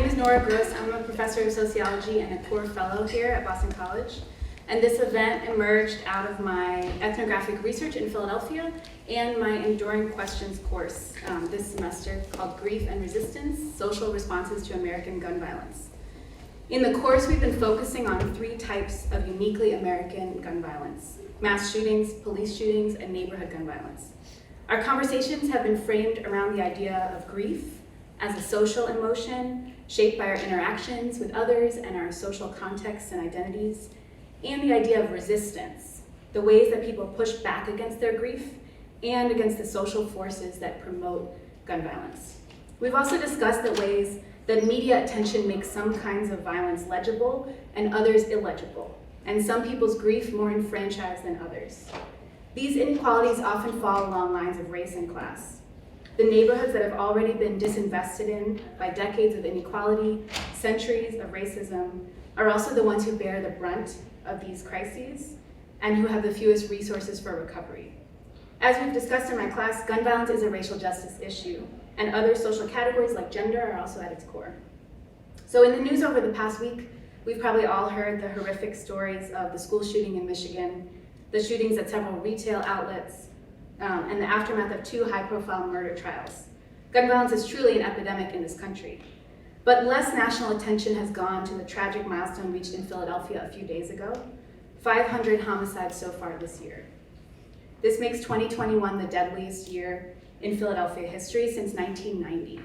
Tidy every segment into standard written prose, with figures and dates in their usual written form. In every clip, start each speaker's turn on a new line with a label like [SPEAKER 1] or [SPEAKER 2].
[SPEAKER 1] name is Nora Gross. I'm a professor of sociology and a core fellow here at Boston College. And this event emerged out of my ethnographic research in Philadelphia and my Enduring Questions course this semester called Grief and Resistance, Social Responses to American Gun Violence. In the course, we've been focusing on 3 types of uniquely American gun violence: mass shootings, police shootings, and neighborhood gun violence. Our conversations have been framed around the idea of grief as a social emotion shaped by our interactions with others and our social contexts and identities, and the idea of resistance, the ways that people push back against their grief and against the social forces that promote gun violence. We've also discussed the ways that media attention makes some kinds of violence legible and others illegible, and some people's grief more enfranchised than others. These inequalities often fall along lines of race and class. The neighborhoods that have already been disinvested in by decades of inequality, centuries of racism, are also the ones who bear the brunt of these crises and who have the fewest resources for recovery. As we've discussed in my class, gun violence is a racial justice issue, and other social categories like gender are also at its core. So in the news over the past week, we've probably all heard the horrific stories of the school shooting in Michigan, the shootings at several retail outlets, and the aftermath of 2 high-profile murder trials. Gun violence is truly an epidemic in this country. But less national attention has gone to the tragic milestone reached in Philadelphia a few days ago: 500 homicides so far this year. This makes 2021 the deadliest year in Philadelphia history since 1990.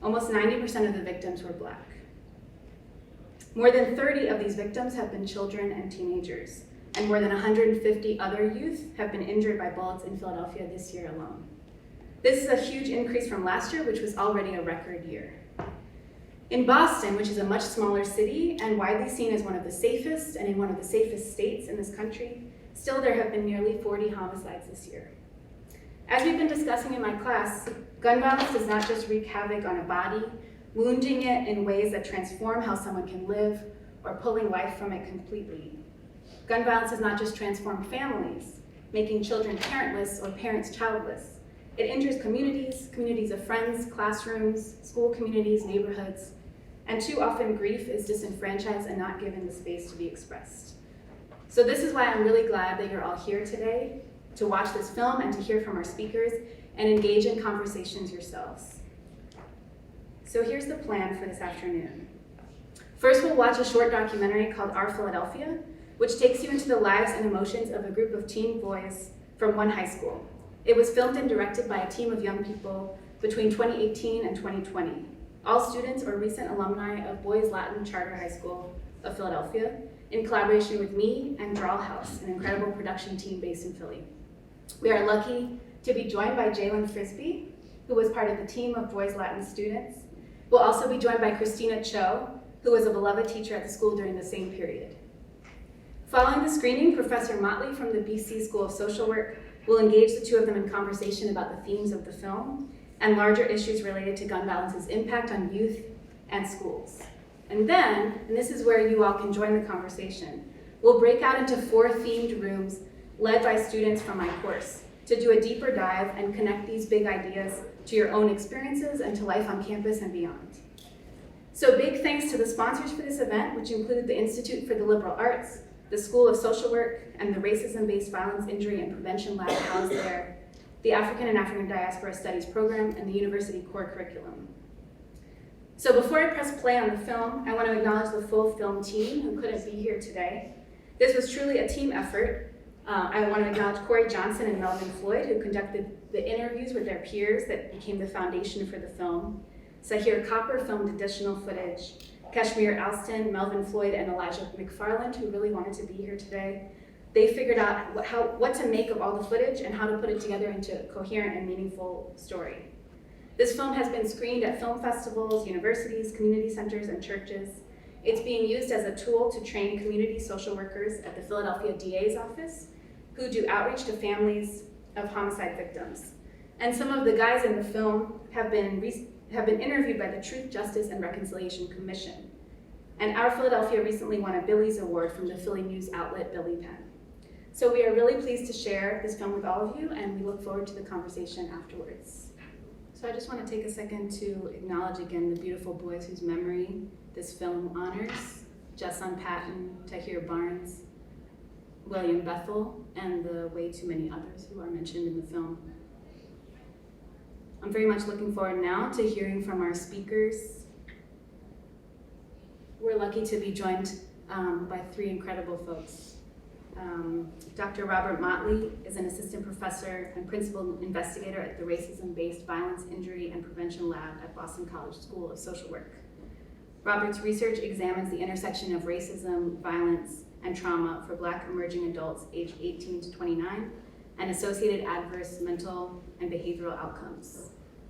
[SPEAKER 1] Almost 90% of the victims were Black. More than 30 of these victims have been children and teenagers, and more than 150 other youth have been injured by bullets in Philadelphia this year alone. This is a huge increase from last year, which was already a record year. In Boston, which is a much smaller city and widely seen as one of the safest and in one of the safest states in this country, still there have been nearly 40 homicides this year. As we've been discussing in my class, gun violence does not just wreak havoc on a body, wounding it in ways that transform how someone can live or pulling life from it completely. Gun violence does not just transform families, making children parentless or parents childless. It injures communities, communities of friends, classrooms, school communities, neighborhoods, and too often grief is disenfranchised and not given the space to be expressed. So this is why I'm really glad that you're all here today to watch this film and to hear from our speakers and engage in conversations yourselves. So here's the plan for this afternoon. First, we'll watch a short documentary called Our Philadelphia, which takes you into the lives and emotions of a group of teen boys from one high school. It was filmed and directed by a team of young people between 2018 and 2020, all students or recent alumni of Boys Latin Charter High School of Philadelphia, in collaboration with me and Drawl House, an incredible production team based in Philly. We are lucky to be joined by Jaylen Frisby, who was part of the team of Boys Latin students. We'll also be joined by Christina, who was a beloved teacher at the school during the same period. Following the screening, Professor Motley from the BC School of Social Work will engage the 2 of them in conversation about the themes of the film and larger issues related to gun violence's impact on youth and schools. And then, and this is where you all can join the conversation, we'll break out into 4 themed rooms led by students from my course to do a deeper dive and connect these big ideas to your own experiences and to life on campus and beyond. So big thanks to the sponsors for this event, which include the Institute for the Liberal Arts, the School of Social Work, and the Racism-Based Violence, Injury, and Prevention Lab housed there, the African and African Diaspora Studies program, and the University Core Curriculum. So before I press play on the film, I want to acknowledge the full film team who couldn't be here today. This was truly a team effort. I want to acknowledge Corey Johnson and Melvin Floyd, who conducted the interviews with their peers that became the foundation for the film. Sahir Copper filmed additional footage. Kashmir Alston, Melvin Floyd, and Elijah McFarland, who really wanted to be here today. They figured out what to make of all the footage and how to put it together into a coherent and meaningful story. This film has been screened at film festivals, universities, community centers, and churches. It's being used as a tool to train community social workers at the Philadelphia DA's office, who do outreach to families of homicide victims. And some of the guys in the film have been interviewed by the Truth, Justice, and Reconciliation Commission. And Our Philadelphia recently won a Billy's Award from the Philly news outlet Billy Penn. So we are really pleased to share this film with all of you, and we look forward to the conversation afterwards. So I just want to take a second to acknowledge again the beautiful boys whose memory this film honors. Jesson Patton, Tahir Barnes, William Bethel, and the way too many others who are mentioned in the film. I'm very much looking forward now to hearing from our speakers. We're lucky to be joined by three incredible folks. Dr. Robert Motley is an assistant professor and principal investigator at the Racism-Based Violence, Injury, and Prevention Lab at Boston College School of Social Work. Robert's research examines the intersection of racism, violence, and trauma for Black emerging adults aged 18 to 29 and associated adverse mental and behavioral outcomes.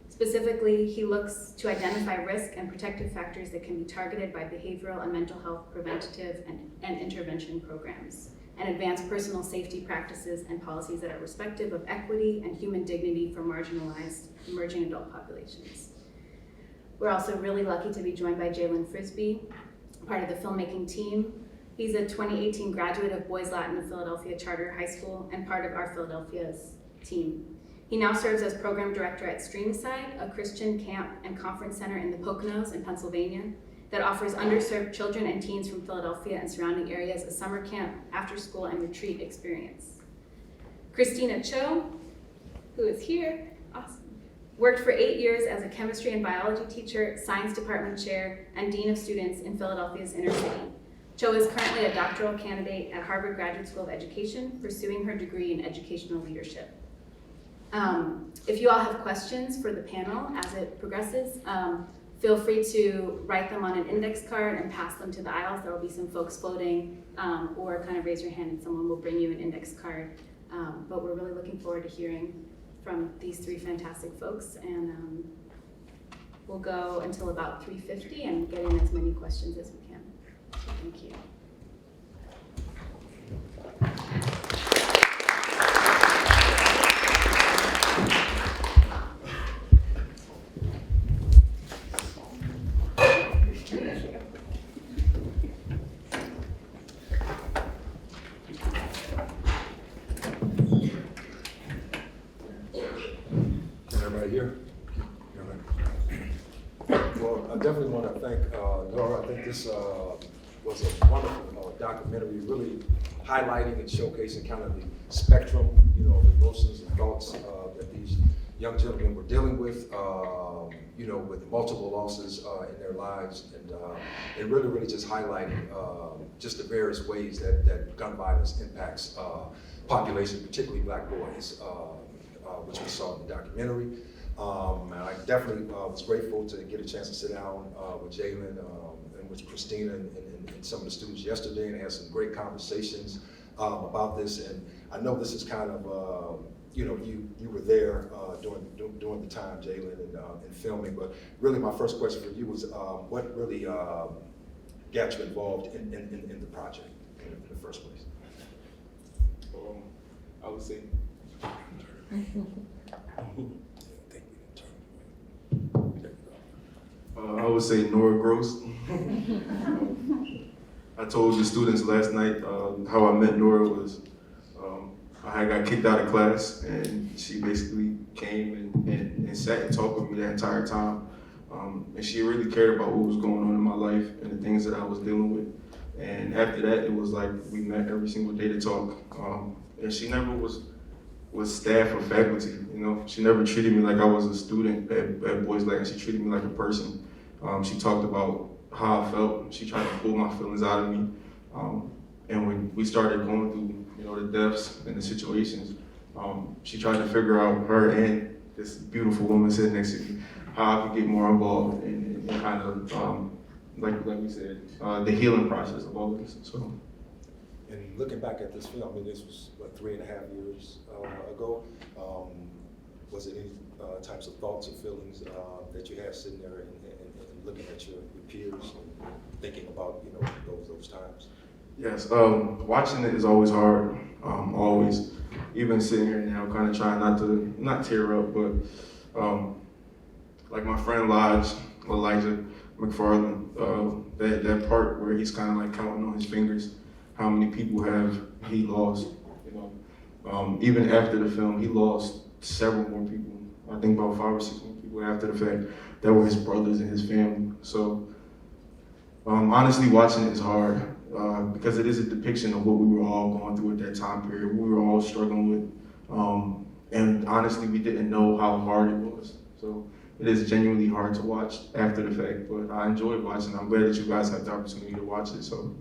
[SPEAKER 1] Specifically, he looks to identify risk and protective factors that can be targeted by behavioral and mental health preventative and intervention programs, and advance personal safety practices and policies that are respective of equity and human dignity for marginalized emerging adult populations. We're also really lucky to be joined by Jaylen Frisby, part of the filmmaking team. He's a 2018 graduate of Boys Latin of Philadelphia Charter High School and part of our Philadelphia's team. He now serves as program director at Streamside, a Christian camp and conference center in the Poconos in Pennsylvania that offers underserved children and teens from Philadelphia and surrounding areas a summer camp, after school, and retreat experience. Christina Cho, who is here, awesome, worked for 8 years as a chemistry and biology teacher, science department chair, and dean of students in Philadelphia's inner city. Cho is currently a doctoral candidate at Harvard Graduate School of Education, pursuing her degree in educational leadership. If you all have questions for the panel as it progresses, feel free to write them on an index card and pass them to the aisles. There will be some folks floating, or kind of raise your hand and someone will bring you an index card. But we're really looking forward to hearing from these three fantastic folks, and we'll go until about 3:50 and get in as many questions as we can. So thank you.
[SPEAKER 2] I definitely want to thank Nora. I think this was a wonderful documentary, really highlighting and showcasing kind of the spectrum, the emotions and thoughts that these young gentlemen were dealing with, with multiple losses in their lives, and really just highlighting just the various ways that gun violence impacts population, particularly Black boys, which we saw in the documentary. And I definitely was grateful to get a chance to sit down with Jaylen and with Christina and some of the students yesterday, and had some great conversations about this. And I know this is kind of, you were there during the time, Jaylen, and filming. But really, my first question for you was, what really got you involved in the project in the first place?
[SPEAKER 3] I would say. I would say Nora Gross. I told the students last night how I met Nora was I got kicked out of class, and she basically came and sat and talked with me the entire time. And she really cared about what was going on in my life and the things that I was dealing with. And after that, it was like we met every single day to talk. And she never was staff or faculty, She never treated me like I was a student at Boys Latin. She treated me like a person. She talked about how I felt. She tried to pull my feelings out of me. And when we started going through, the deaths and the situations, she tried to figure out, her and this beautiful woman sitting next to me, how I could get more involved in kind of, like we said, the healing process of all of this. So.
[SPEAKER 2] And looking back at this film, this was, 3.5 years ago. Was it any types of thoughts or feelings that you had sitting there and looking at your peers and thinking about, those times?
[SPEAKER 3] Yes, watching it is always hard, always. Even sitting here now, kind of trying not tear up, but like my friend Elijah McFarland, that part where he's kind of like counting on his fingers how many people have he lost. Even after the film, he lost several more people. I think about 5 or 6 more people people after the fact that were his brothers and his family. So honestly, watching it is hard because it is a depiction of what we were all going through at that time period, what we were all struggling with. And honestly, we didn't know how hard it was. So it is genuinely hard to watch after the fact, but I enjoyed watching. I'm glad that you guys had the opportunity to watch it. So.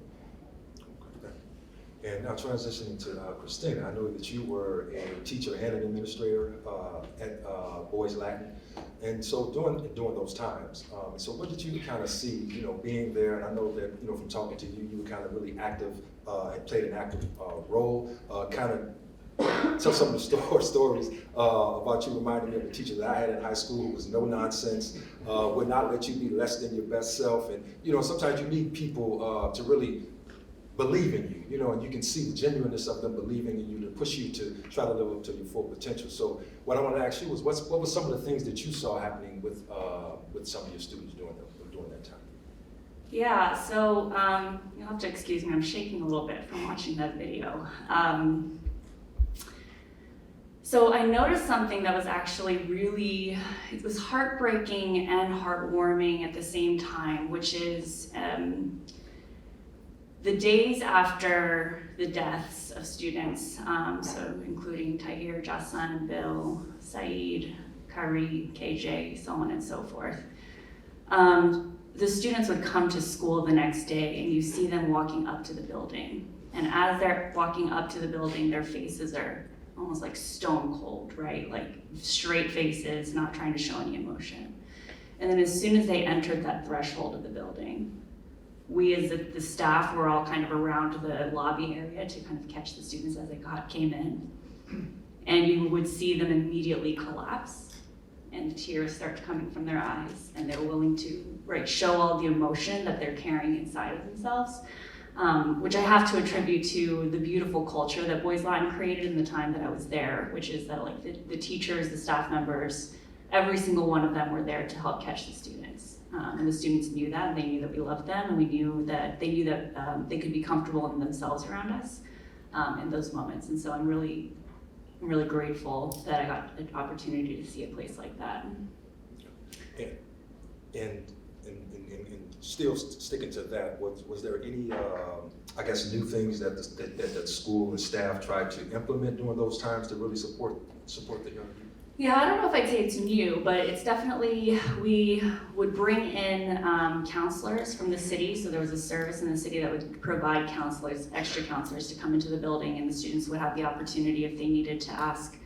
[SPEAKER 2] And now transitioning to Christina, I know that you were a teacher and an administrator at Boys Latin, and so during those times, so what did you kind of see, being there? And I know that, from talking to you, you were kind of really active and played an active role. Kind of tell some of the stories about you. Reminding me of the teacher that I had in high school who was no nonsense, would not let you be less than your best self, and sometimes you need people to really believe in you, and you can see the genuineness of them believing in you to push you to try to live up to your full potential. So what I want to ask you was, what were some of the things that you saw happening with some of your students during that time?
[SPEAKER 4] Yeah, so you'll have to excuse me, I'm shaking a little bit from watching that video. So I noticed something that was actually it was heartbreaking and heartwarming at the same time, which is the days after the deaths of students, so including Tahir, Jassan, and Bill, Saeed, Kari, KJ, so on and so forth. The students would come to school the next day and you see them walking up to the building. And as they're walking up to the building, their faces are almost like stone cold, right? Like straight faces, not trying to show any emotion. And then as soon as they entered that threshold of the building, we as the staff were all kind of around the lobby area to kind of catch the students as they came in. And you would see them immediately collapse and tears start coming from their eyes, and they're willing to show all the emotion that they're carrying inside of themselves, which I have to attribute to the beautiful culture that Boys Latin created in the time that I was there, which is that the teachers, the staff members, every single one of them were there to help catch the students. And the students knew that, and they knew that we loved them, and they knew that they could be comfortable in themselves around us in those moments. And so I'm really grateful that I got an opportunity to see a place like that.
[SPEAKER 2] And still sticking to that, was there any, I guess, new things that the school and staff tried to implement during those times to really support the young people?
[SPEAKER 4] Yeah, I don't know if I'd say it's new, but it's definitely, we would bring in counselors from the city. So there was a service in the city that would provide counselors, extra counselors to come into the building, and the students would have the opportunity if they needed to ask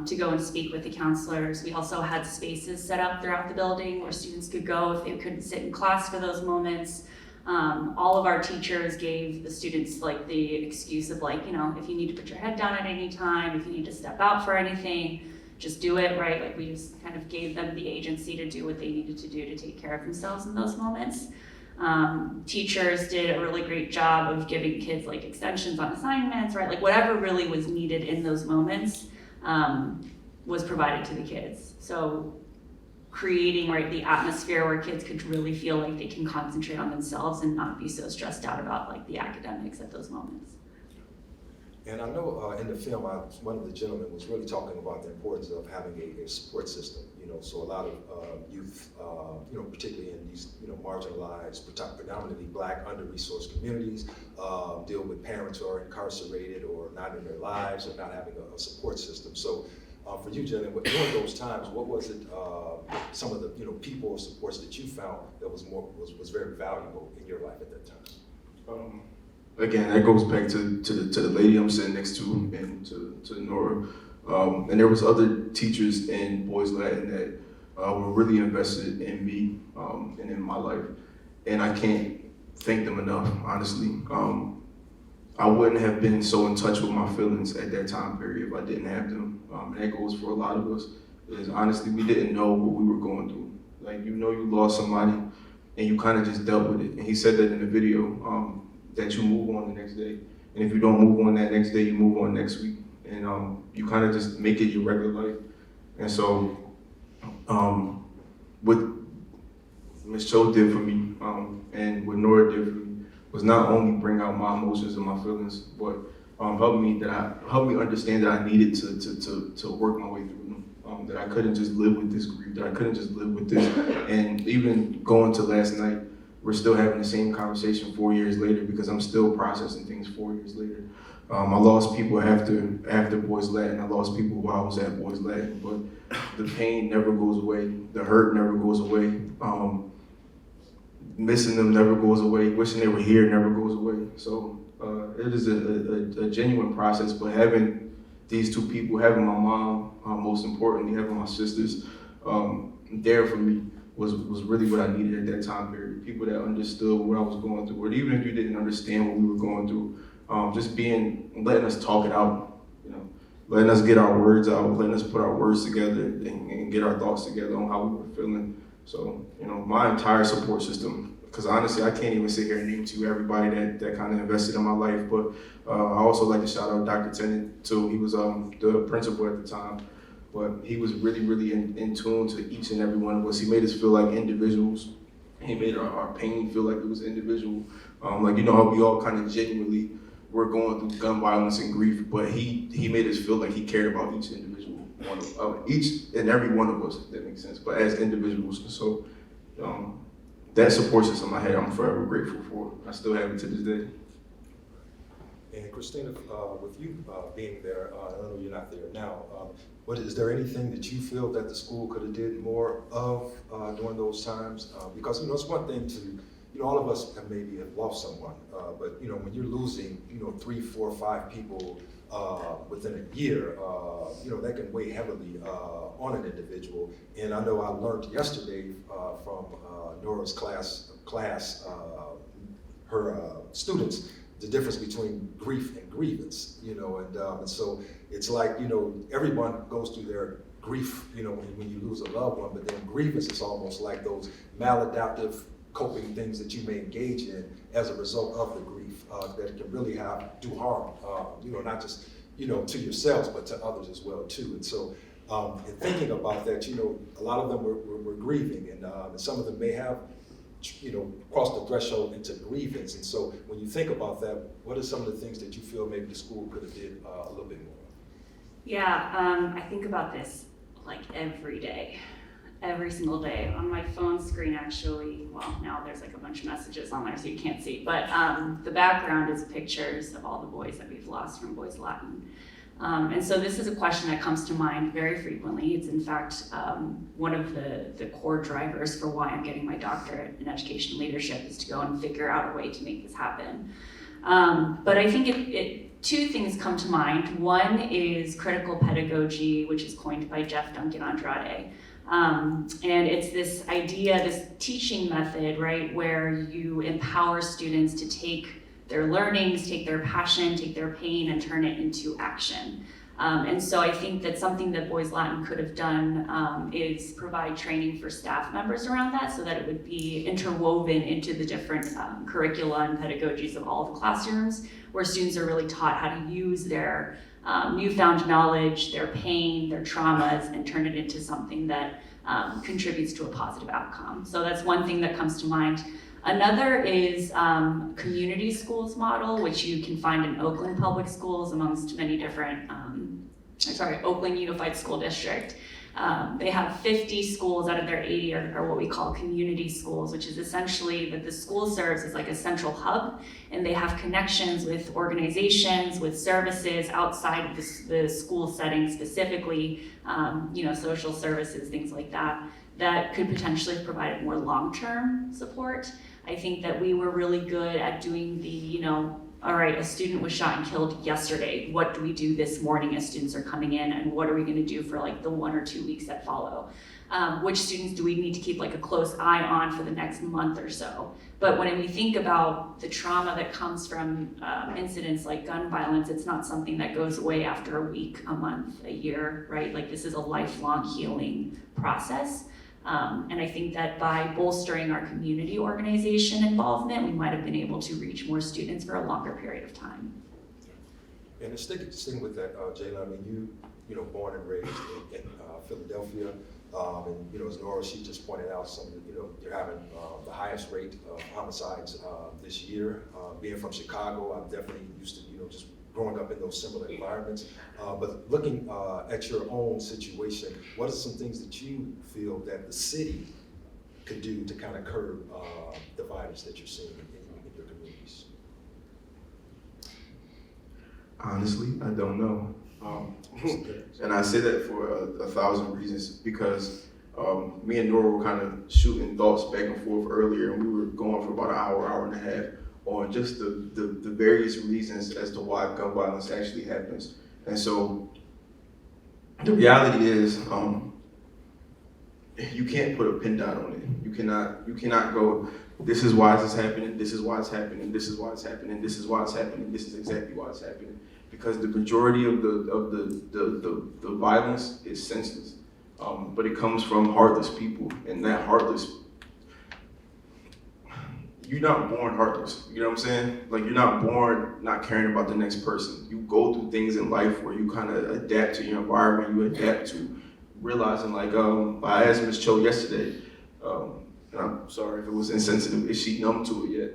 [SPEAKER 4] to go and speak with the counselors. We also had spaces set up throughout the building where students could go if they couldn't sit in class for those moments. All of our teachers gave the students the excuse of if you need to put your head down at any time, if you need to step out for anything, just do it, right? We just kind of gave them the agency to do what they needed to do to take care of themselves in those moments. Teachers did a really great job of giving kids extensions on assignments, right? Whatever really was needed in those moments was provided to the kids. So creating the atmosphere where kids could really feel like they can concentrate on themselves and not be so stressed out about the academics at those moments.
[SPEAKER 2] And I know in the film, one of the gentlemen was really talking about the importance of having a support system. So a lot of youth, particularly in these, marginalized, predominantly Black, under-resourced communities, deal with parents who are incarcerated or not in their lives or not having a support system. So for you, Jaylen, during those times, what was it? Some of the people or supports that you found that was very valuable in your life at that time.
[SPEAKER 3] Again, that goes back to the lady I'm sitting next to and to Nora. And there was other teachers in Boys Latin that were really invested in me and in my life. And I can't thank them enough, honestly. I wouldn't have been so in touch with my feelings at that time period if I didn't have them. And that goes for a lot of us. Is honestly, we didn't know what we were going through. You lost somebody and you kind of just dealt with it. And he said that in the video. That you move on the next day. And if you don't move on that next day, you move on next week. And you kind of just make it your regular life. And so what Ms. Cho did for me and what Nora did for me was not only bring out my emotions and my feelings, but help me understand that I needed to work my way through them. that I couldn't just live with this grief, that I couldn't just live with this. And even going to last night, we're still having the same conversation 4 years later because I'm still processing things 4 years later. I lost people after Boys Latin. I lost people while I was at Boys Latin, but the pain never goes away. The hurt never goes away. Missing them never goes away. Wishing they were here never goes away. So it is a genuine process, but having these two people, having my mom, most importantly, having my sisters there for me was really what I needed at that time period. People that understood what I was going through, or even if you didn't understand what we were going through, just letting us talk it out, letting us get our words out, letting us put our words together and get our thoughts together on how we were feeling. So, my entire support system, because honestly, I can't even sit here and name to you everybody that kind of invested in my life, but I also like to shout out Dr. Tennant too. He was the principal at the time, but he was really, really in tune to each and every one of us. He made us feel like individuals. He made our pain feel like it was individual. How we all kind of genuinely were going through gun violence and grief, but he made us feel like he cared about each individual one of each and every one of us, if that makes sense, but as individuals. So that support system I had, I'm forever grateful for. I still have it to this day.
[SPEAKER 2] And Christina, with you being there, I know you're not there now, but is there anything that you feel that the school could have did more of during those times? Because it's one thing to, all of us maybe have lost someone, but when you're losing, 3, 4, 5 people within a year, that can weigh heavily on an individual. And I know I learned yesterday from Nora's class, her students, the difference between grief and grievance, and so it's like, everyone goes through their grief, when you lose a loved one, but then grievance is almost like those maladaptive coping things that you may engage in as a result of the grief, that it can really do harm, not just, to yourselves, but to others as well too. And so, in thinking about that, a lot of them were grieving, and some of them may have cross the threshold into grievance. And so when you think about that, what are some of the things that you feel maybe the school could have did a little bit more?
[SPEAKER 4] Yeah, I think about this like every day, every single day. On my phone screen, actually, well, now there's like a bunch of messages on there so you can't see, but the background is pictures of all the boys that we've lost from Boys Latin. And so this is a question that comes to mind very frequently. It's in fact one of the core drivers for why I'm getting my doctorate in education leadership, is to go and figure out a way to make this happen. But I think two things come to mind. One is critical pedagogy, which is coined by Jeff Duncan Andrade. And it's this idea, this teaching method, right, where you empower students to take their learnings, take their passion, take their pain, and turn it into action. And so I think that something that Boys Latin could have done is provide training for staff members around that, so that it would be interwoven into the different curricula and pedagogies of all the classrooms, where students are really taught how to use their newfound knowledge, their pain, their traumas, and turn it into something that contributes to a positive outcome. So that's one thing that comes to mind. Another is community schools model, which you can find in Oakland Public Schools amongst many different, Oakland Unified School District. They have 50 schools out of their 80 are what we call community schools, which is essentially that the school serves as like a central hub, and they have connections with organizations, with services outside of the school setting specifically, social services, things like that, that could potentially provide more long-term support. I think that we were really good at doing the, all right, a student was shot and killed yesterday. What do we do this morning as students are coming in, and what are we going to do for like the 1 or 2 weeks that follow? Which students do we need to keep like a close eye on for the next month or so? But when we think about the trauma that comes from incidents like gun violence, it's not something that goes away after a week, a month, a year, right? Like this is a lifelong healing process. And I think that by bolstering our community organization involvement, we might have been able to reach more students for a longer period of time.
[SPEAKER 2] And sticking with that, Jaylen, I mean, you born and raised in Philadelphia, and as Nora, she just pointed out, you're having the highest rate of homicides this year. Being from Chicago, I'm definitely used to just growing up in those similar environments. But looking at your own situation, what are some things that you feel that the city could do to kind of curb the violence that you're seeing in your communities?
[SPEAKER 3] Honestly, I don't know. And I say that for a thousand reasons, because me and Nora were kind of shooting thoughts back and forth earlier, and we were going for about an hour, hour and a half on just the various reasons as to why gun violence actually happens. And so the reality is, you can't put a pin dot on it. You cannot go, this is why this is happening, this is why it's happening, this is why it's happening, this is why it's happening, this is exactly why it's happening. Because the majority of the violence is senseless. But it comes from heartless people, and that heartless, you're not born heartless, you know what I'm saying? Like, you're not born not caring about the next person. You go through things in life where you kind of adapt to your environment, you adapt to realizing, like, I asked Ms. Cho yesterday, and I'm sorry if it was insensitive, is she numb to it yet?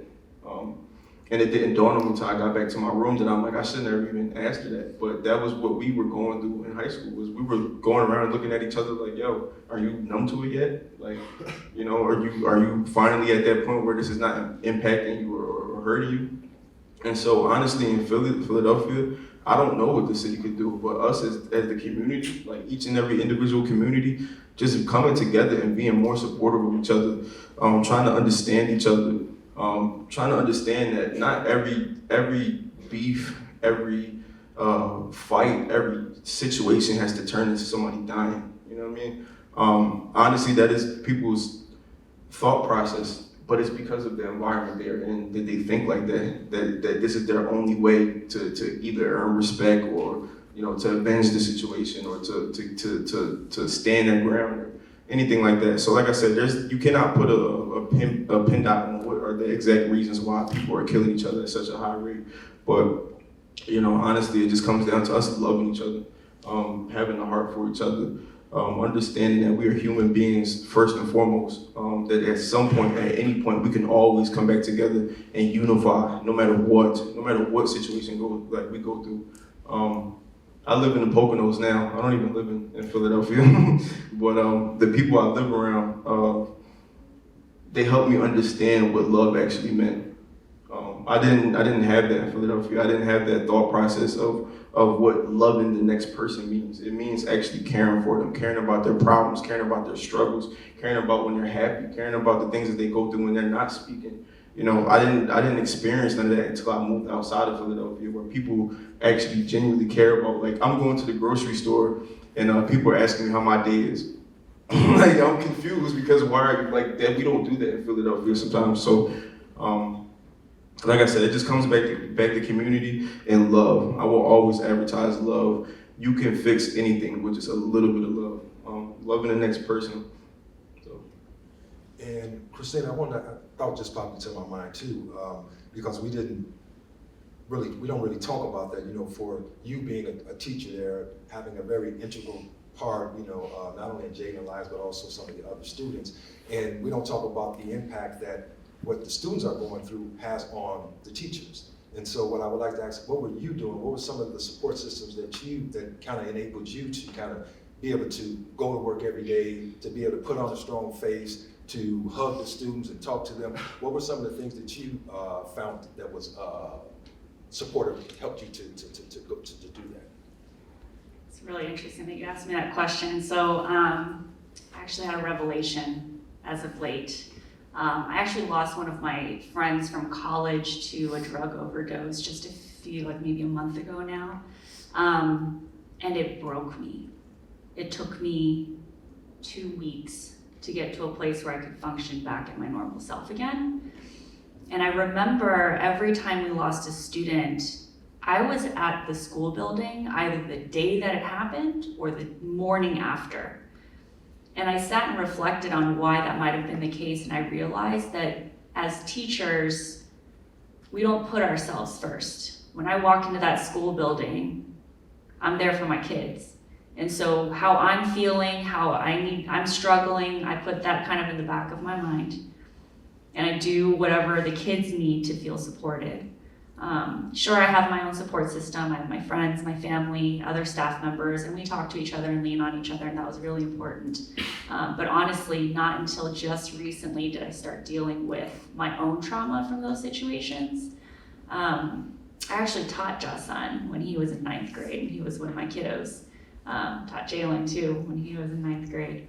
[SPEAKER 3] And it didn't dawn on me until I got back to my room that I'm like, I should never even ask her that. But that was what we were going through in high school, was we were going around looking at each other like, yo, are you numb to it yet? Like, you know, are you finally at that point where this is not impacting you or hurting you? And so honestly, in Philadelphia, I don't know what the city could do, but us as the community, like each and every individual community, just coming together and being more supportive of each other, trying to understand each other, trying to understand that not every beef, every fight, every situation has to turn into somebody dying. You know what I mean? Honestly, that is people's thought process, but it's because of the environment they're in that they think like that this is their only way to either earn respect or, you know, to avenge the situation or to stand their ground or anything like that. So like I said, you cannot put a pin dot on what are the exact reasons why people are killing each other at such a high rate. But, you know, honestly, it just comes down to us loving each other, having a heart for each other, understanding that we are human beings first and foremost, that at some point, at any point, we can always come back together and unify no matter what situation we go through. I live in the Poconos now. I don't even live in Philadelphia, but the people I live around, they help me understand what love actually meant. I didn't have that in Philadelphia. I didn't have that thought process of what loving the next person means. It means actually caring for them, caring about their problems, caring about their struggles, caring about when they're happy, caring about the things that they go through when they're not speaking. You know, I didn't experience none of that until I moved outside of Philadelphia, where people actually genuinely care about, like, I'm going to the grocery store and people are asking me how my day is. Like, I'm confused because why are you like that? We don't do that in Philadelphia sometimes. So, like I said, it just comes back to community and love. I will always advertise love. You can fix anything with just a little bit of love. Loving the next person. So.
[SPEAKER 2] And Christina, I thought just popped into my mind too, because we don't really talk about that, you know, for you being a teacher there, having a very integral part, you know, not only in Jaylen lives, but also some of the other students. And we don't talk about the impact that what the students are going through has on the teachers. And so what I would like to ask, what were you doing? What were some of the support systems that kind of enabled you to kind of be able to go to work every day, to be able to put on a strong face, to hug the students and talk to them? What were some of the things that you found that was supportive, helped you to do that?
[SPEAKER 4] It's really interesting that you asked me that question. So I actually had a revelation as of late. I actually lost one of my friends from college to a drug overdose just maybe a month ago now. And it broke me. It took me 2 weeks to get to a place where I could function back at my normal self again. And I remember every time we lost a student, I was at the school building either the day that it happened or the morning after. And I sat and reflected on why that might have been the case, and I realized that as teachers, we don't put ourselves first. When I walk into that school building, I'm there for my kids. And so how I'm feeling, I'm struggling, I put that kind of in the back of my mind. And I do whatever the kids need to feel supported. Sure, I have my own support system. I have my friends, my family, other staff members, and we talk to each other and lean on each other, and that was really important. But honestly, not until just recently did I start dealing with my own trauma from those situations. I actually taught Jason when he was in 9th grade. He was one of my kiddos. Taught Jaylen too when he was in 9th grade.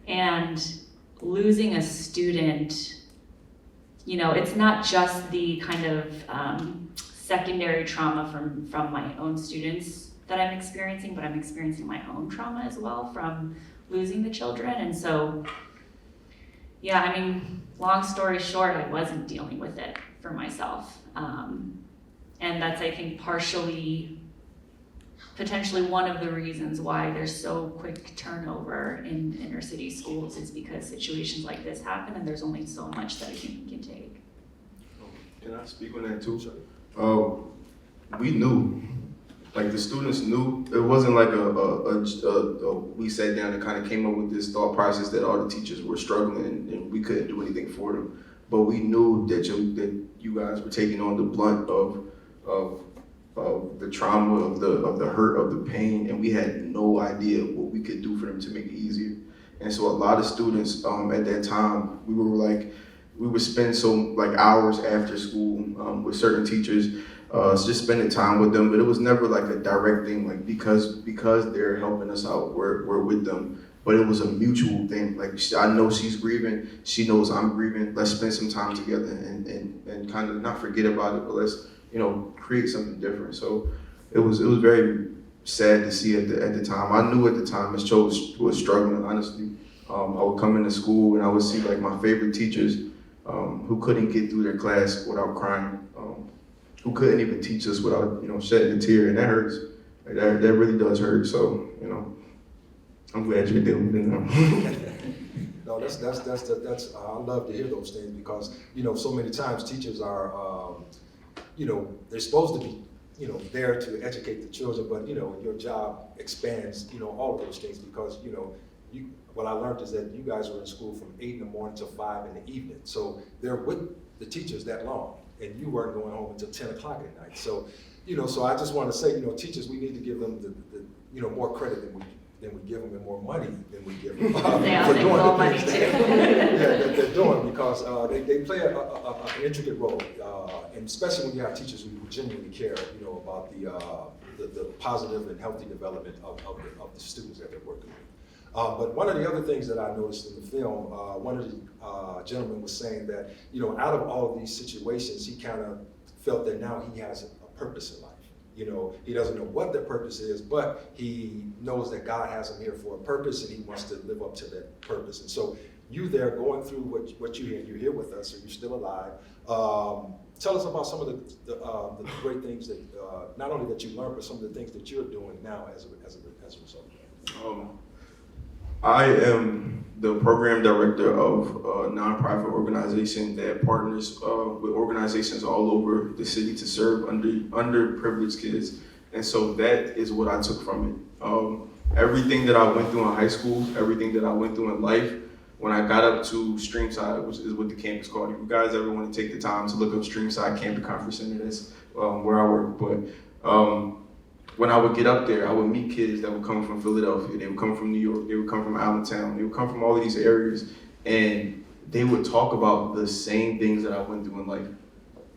[SPEAKER 4] And losing a student, you know, it's not just the kind of secondary trauma from my own students that I'm experiencing, but I'm experiencing my own trauma as well from losing the children. And so, yeah, I mean, long story short, I wasn't dealing with it for myself. And that's, I think, potentially one of the reasons why there's so quick turnover in inner city schools is because situations like this happen and there's only so much that a human can take.
[SPEAKER 3] Can I speak on that too? We knew, like the students knew. It wasn't like we sat down and kind of came up with this thought process that all the teachers were struggling and we couldn't do anything for them. But we knew that you guys were taking on the blunt of the trauma, of the hurt, of the pain, and we had no idea what we could do for them to make it easier. And so a lot of students at that time, we would spend hours after school with certain teachers, just spending time with them. But it was never like a direct thing, like because they're helping us out, we're with them. But it was a mutual thing. Like, I know she's grieving, she knows I'm grieving. Let's spend some time together and kind of not forget about it, but let's, you know, create something different. So it was very sad to see at the time. I knew at the time Ms. Cho was struggling, honestly. I would come into school and I would see like my favorite teachers who couldn't get through their class without crying, who couldn't even teach us without, you know, shedding a tear, and that hurts. Like, that really does hurt. So, you know, I'm glad you're dealing with it now.
[SPEAKER 2] No, that's I love to hear those things because, you know, so many times teachers are, you know, they're supposed to be, you know, there to educate the children, but, you know, your job expands, you know, all of those things because, you know, what I learned is that you guys were in school from 8 in the morning to 5 in the evening. So they're with the teachers that long, and you weren't going home until 10 o'clock at night. So, you know, so I just want to say, you know, teachers, we need to give them the you know, more credit than we give them and more money than we give them
[SPEAKER 4] They
[SPEAKER 2] for doing
[SPEAKER 4] all
[SPEAKER 2] the
[SPEAKER 4] money
[SPEAKER 2] things
[SPEAKER 4] too.
[SPEAKER 2] that they're doing because they play an intricate role, and especially when you have teachers who genuinely care, you know, about the positive and healthy development of the students that they're working with. But one of the other things that I noticed in the film, one of the gentlemen was saying that, you know, out of all of these situations, he kind of felt that now he has a purpose in life. You know, he doesn't know what the purpose is, but he knows that God has him here for a purpose and he wants to live up to that purpose. And so you there going through what you're here with us, so you're still alive. Tell us about some of the great things that, not only that you learned, but some of the things that you're doing now as a result.
[SPEAKER 3] I am the program director of a nonprofit organization that partners with organizations all over the city to serve underprivileged kids. And so that is what I took from it. Everything that I went through in high school, everything that I went through in life, when I got up to Streamside, which is what the camp is called. If you guys ever want to take the time to look up Streamside Campus Conference Center, that's where I work. But when I would get up there, I would meet kids that would come from Philadelphia, they would come from New York, they would come from Allentown, they would come from all of these areas, and they would talk about the same things that I went through in life,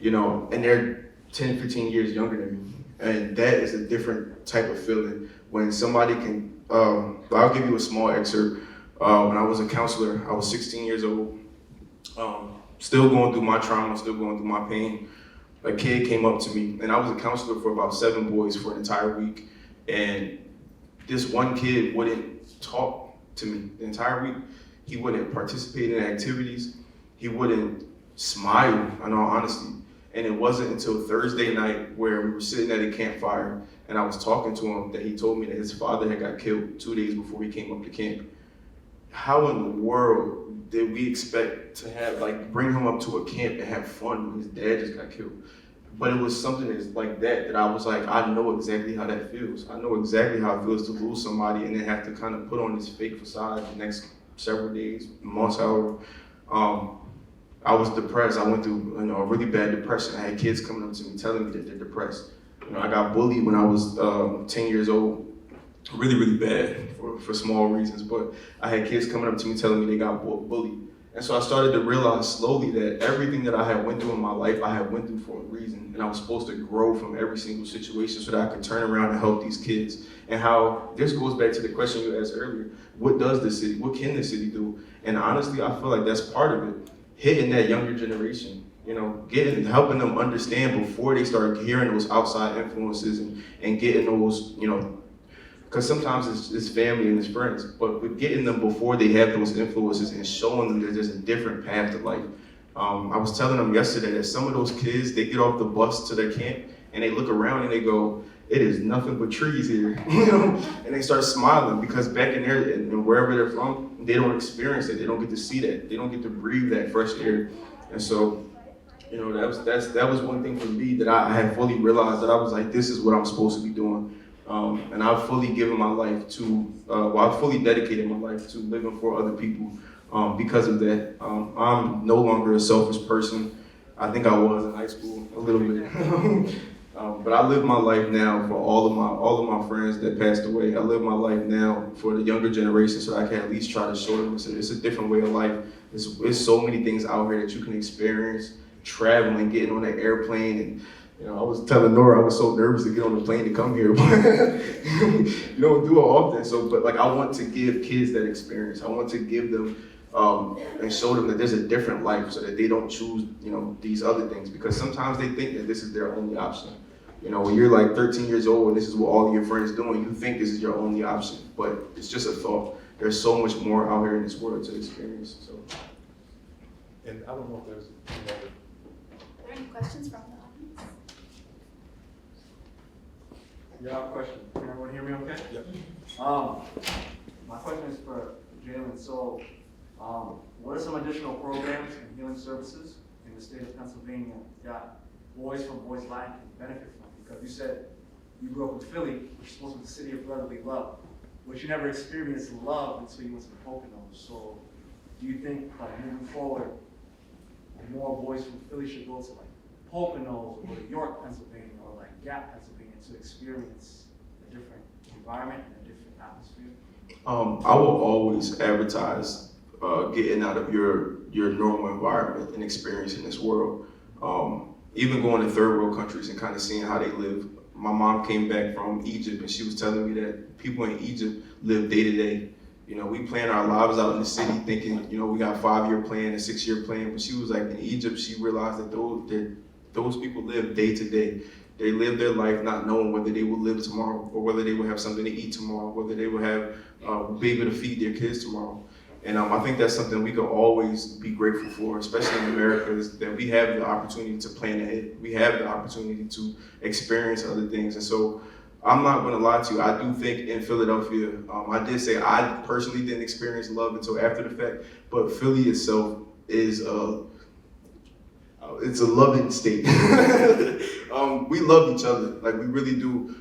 [SPEAKER 3] you know, and they're 10, 15 years younger than me. And that is a different type of feeling when somebody can, I'll give you a small excerpt. When I was a counselor, I was 16 years old, still going through my trauma, still going through my pain. A kid came up to me, and I was a counselor for about 7 boys for an entire week, and this one kid wouldn't talk to me the entire week. He wouldn't participate in activities. He wouldn't smile, in all honesty. And it wasn't until Thursday night where we were sitting at a campfire, and I was talking to him, that he told me that his father had got killed 2 days before he came up to camp. How in the world did we expect to have, like, bring him up to a camp and have fun when his dad just got killed? But it was something that's like that I was like, I know exactly how that feels. I know exactly how it feels to lose somebody and then have to kind of put on this fake facade the next several days, months, however. I was depressed. I went through a really bad depression. I had kids coming up to me telling me that they're depressed. I got bullied when I was 10 years old, really, really bad for small reasons, but I had kids coming up to me telling me they got bullied. And so I started to realize slowly that everything that I had went through in my life, I had went through for a reason, and I was supposed to grow from every single situation so that I could turn around and help these kids. And how this goes back to the question you asked earlier, what can the city do? And honestly, I feel like that's part of it, hitting that younger generation, helping them understand before they start hearing those outside influences and getting those, because sometimes it's family and it's friends, but with getting them before they have those influences and showing them that there's a different path to life. I was telling them yesterday that some of those kids, they get off the bus to their camp and they look around and they go, it is nothing but trees here, and they start smiling because back in there and wherever they're from, they don't experience it. They don't get to see that. They don't get to breathe that fresh air. And so, that was one thing for me that I had fully realized that I was like, this is what I'm supposed to be doing. And I've fully given my life I've fully dedicated my life to living for other people because of that. I'm no longer a selfish person. I think I was in high school a little bit. But I live my life now for all of my friends that passed away. I live my life now for the younger generation so I can at least try to show them it's a different way of life. There's so many things out here that you can experience, traveling, getting on an airplane. And I was telling Nora I was so nervous to get on the plane to come here, but you don't do it often. So, but I want to give kids that experience. I want to give them and show them that there's a different life so that they don't choose, these other things, because sometimes they think that this is their only option. When you're like 13 years old and this is what all of your friends are doing, you think this is your only option, but it's just a thought. There's so much more out here in this world to experience. So.
[SPEAKER 2] And I don't know if there's
[SPEAKER 1] Are there any questions from the audience?
[SPEAKER 5] Yeah, I have a question. Can everyone hear me okay?
[SPEAKER 2] Yep.
[SPEAKER 5] My question is for Jaylen. So, what are some additional programs and healing services in the state of Pennsylvania that boys from Boys Latin can benefit from? Because you said you grew up in Philly, which is supposed to be the city of brotherly love, but you never experienced love until you went to the Poconos. So, do you think moving forward, more boys from Philly should go to Poconos or York, Pennsylvania, or Gap, Pennsylvania, to experience a different environment and a different atmosphere?
[SPEAKER 3] I will always advertise getting out of your normal environment and experiencing this world. Even going to third world countries and kind of seeing how they live. My mom came back from Egypt and she was telling me that people in Egypt live day to day. We plan our lives out in the city thinking, we got a 5-year plan, a 6-year plan. But she was like, in Egypt, she realized that those people live day to day. They live their life not knowing whether they will live tomorrow or whether they will have something to eat tomorrow, whether they will have be able to feed their kids tomorrow. And I think that's something we can always be grateful for, especially in America, is that we have the opportunity to plan ahead. We have the opportunity to experience other things. And so I'm not going to lie to you. I do think in Philadelphia, I did say I personally didn't experience love until after the fact, but Philly itself is it's a loving state. We love each other. We really do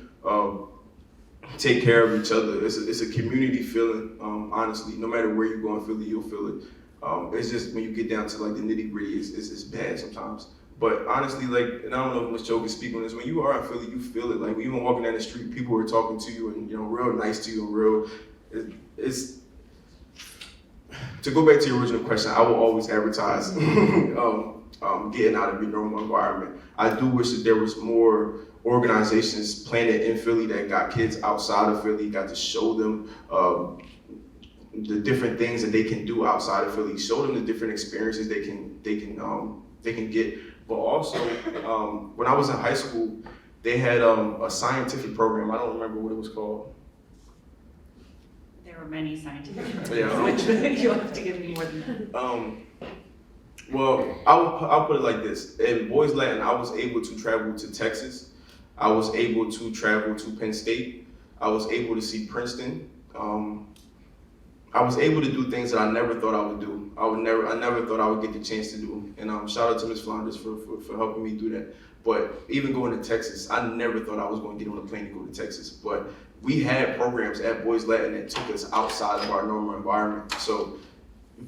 [SPEAKER 3] take care of each other. It's a community feeling, honestly. No matter where you go in Philly, you'll feel it. It's just when you get down to the nitty gritty, it's bad sometimes. But honestly, and I don't know if Ms. Cho can speak on this, when you are in Philly, you feel it. When you're walking down the street, people are talking to you and, real nice to you and it's to go back to your original question, I will always advertise getting out of your normal environment. I do wish that there was more organizations planted in Philly that got kids outside of Philly, got to show them the different things that they can do outside of Philly, show them the different experiences they can get. But also, when I was in high school, they had a scientific program. I don't remember what it was called.
[SPEAKER 4] There were many scientific programs,
[SPEAKER 3] Yeah.
[SPEAKER 4] which you'll have to give me more than that.
[SPEAKER 3] Well, I'll put it like this. In Boys Latin, I was able to travel to Texas. I was able to travel to Penn State. I was able to see Princeton. I was able to do things that I never thought I would do. I never thought I would get the chance to do. And shout out to Ms. Flanders for helping me do that. But even going to Texas, I never thought I was going to get on a plane to go to Texas. But we had programs at Boys Latin that took us outside of our normal environment. So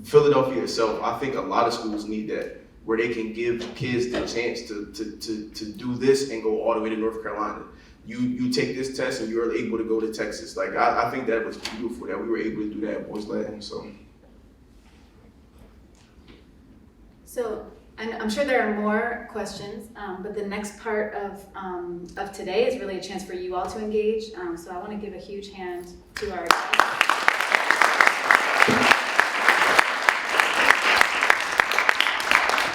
[SPEAKER 3] Philadelphia itself, I think a lot of schools need that. where they can give kids the chance to do this and go all the way to North Carolina. You take this test and you're able to go to Texas. Like, I think that was beautiful that we were able to do that at Boys Latin, so.
[SPEAKER 1] So I'm sure there are more questions, but the next part of today is really a chance for you all to engage. So I want to give a huge hand to our guests.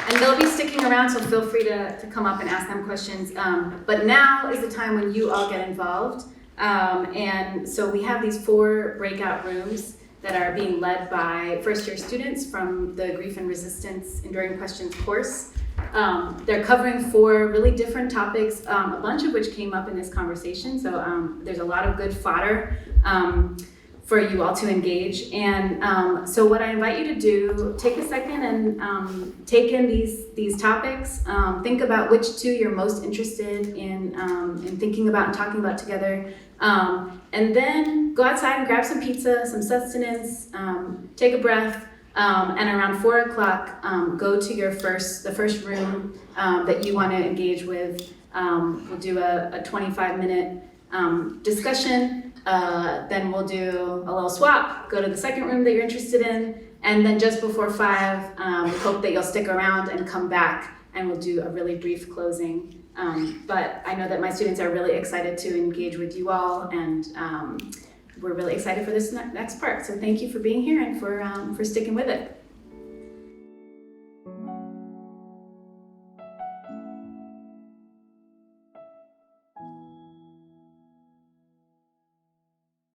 [SPEAKER 1] And they'll be sticking around, so feel free to come up and ask them questions. But now is the time when you all get involved. And so we have these 4 breakout rooms that are being led by first-year students from the Grief and Resistance Enduring Questions course. They're covering 4 really different topics, a bunch of which came up in this conversation. So there's a lot of good fodder for you all to engage. And so what I invite you to do, take a second and take in these topics. Think about which 2 you're most interested in thinking about and talking about together. And then go outside and grab some pizza, some sustenance, take a breath, and around 4 o'clock, go to the first room that you want to engage with. We'll do a 25-minute discussion. Then we'll do a little swap, go to the second room that you're interested in, and then just before 5, we hope that you'll stick around and come back, and we'll do a really brief closing. But I know that my students are really excited to engage with you all, and we're really excited for this next part. So thank you for being here and for sticking with it.